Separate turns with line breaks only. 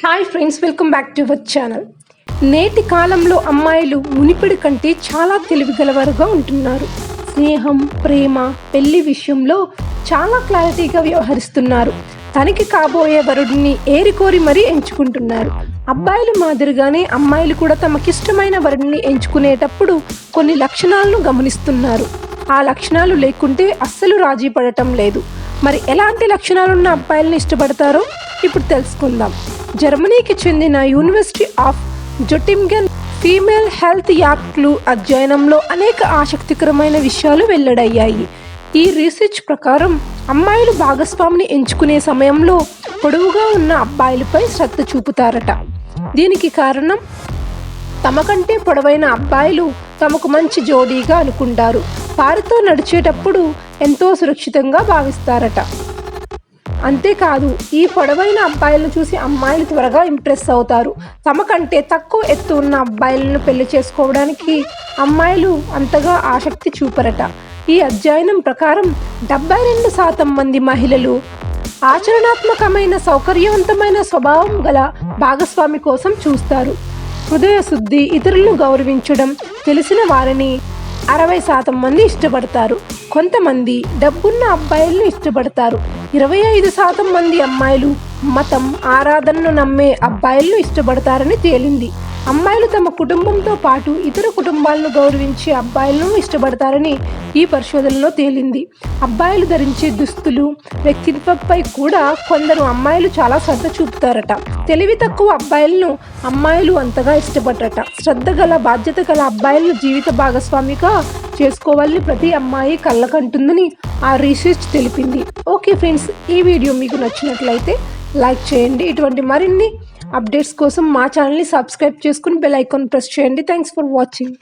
Hi friends, welcome back to our channel. నేటి కాలంలో అమ్మాయిలు మునిపడి కంటే చాలా తెలివిగలవారుగా ఉంటున్నారు. స్నేహం, ప్రేమ, పెళ్లి విషయంలో చాలా క్లారిటీగా వ్యవహరిస్తున్నారు. తనకి కాబోయే వరుడిని ఏరికోరి మరీ ఎంచుకుంటున్నారు. అబ్బాయిల మాదిరిగానే అమ్మాయిలు కూడా తమకిష్టమైన వరుడిని ఎంచుకునేటప్పుడు కొన్ని లక్షణాలను గమనిస్తున్నారు. ఆ లక్షణాలు లేకుంటే అస్సలు రాజీ పడటం లేదు. మరి ఎలాంటి లక్షణాలున్న అబ్బాయిలను ఇష్టపడతారో ఇప్పుడు తెలుసుకుందాం. జర్మనీకి చెందిన యూనివర్సిటీ ఆఫ్ జొటింగెన్ ఫీమేల్ హెల్త్ యాక్ట్లు అధ్యయనంలో అనేక ఆసక్తికరమైన విషయాలు వెల్లడయ్యాయి. ఈ రీసెర్చ్ ప్రకారం అమ్మాయిలు భాగస్వామిని ఎంచుకునే సమయంలో పొడవుగా ఉన్న అబ్బాయిలపై శ్రద్ధ చూపుతారట. దీనికి కారణం తమకంటే పొడవైన అబ్బాయిలు తమకు మంచి జోడీగా అనుకుంటారు. వారితో నడిచేటప్పుడు ఎంతో సురక్షితంగా భావిస్తారట. అంతేకాదు, ఈ పొడవైన అబ్బాయిలను చూసి అమ్మాయిలు త్వరగా ఇంప్రెస్ అవుతారు. తమకంటే తక్కువ ఎత్తు ఉన్న అబ్బాయిలను పెళ్లి చేసుకోవడానికి అమ్మాయిలు అంతగా ఆసక్తి చూపరట. ఈ అధ్యయనం ప్రకారం 72% మంది మహిళలు ఆచరణాత్మకమైన, సౌకర్యవంతమైన స్వభావం గల భాగస్వామి కోసం చూస్తారు. హృదయ శుద్ధి, ఇతరులను గౌరవించడం తెలిసిన వారిని 60% మంది ఇష్టపడతారు. కొంతమంది డబ్బున్న అబ్బాయిలను ఇష్టపడతారు. 25% మంది అమ్మాయిలు మతం, ఆరాధనను నమ్మే అబ్బాయిలను ఇష్టపడతారని తేలింది. అమ్మాయిలు తమ కుటుంబంతో పాటు ఇతర కుటుంబాలను గౌరవించే అబ్బాయిలను ఇష్టపడతారని ఈ పరిశోధనలో తేలింది. అబ్బాయిలు ధరించే దుస్తులు, వ్యక్తిత్వంపై కూడా కొందరు అమ్మాయిలు చాలా శ్రద్ధ చూపుతారట. తెలివి తక్కువ అబ్బాయిలను అమ్మాయిలు అంతగా ఇష్టపడరట. శ్రద్ధ గల, బాధ్యత గల అబ్బాయిలను జీవిత భాగస్వామిగా చేసుకోవాలని ప్రతి అమ్మాయి కళ్ళకంటుందని ఆ రీసెర్చ్ తెలిపింది. ఓకే ఫ్రెండ్స్, ఈ వీడియో మీకు నచ్చినట్లయితే లైక్ చేయండి. ఇటువంటి మరిన్ని అప్డేట్స్ కోసం మా ఛానల్ని సబ్స్క్రైబ్ చేసుకుని బెల్ ఐకాన్ ప్రెస్ చేయండి. Thanks for watching.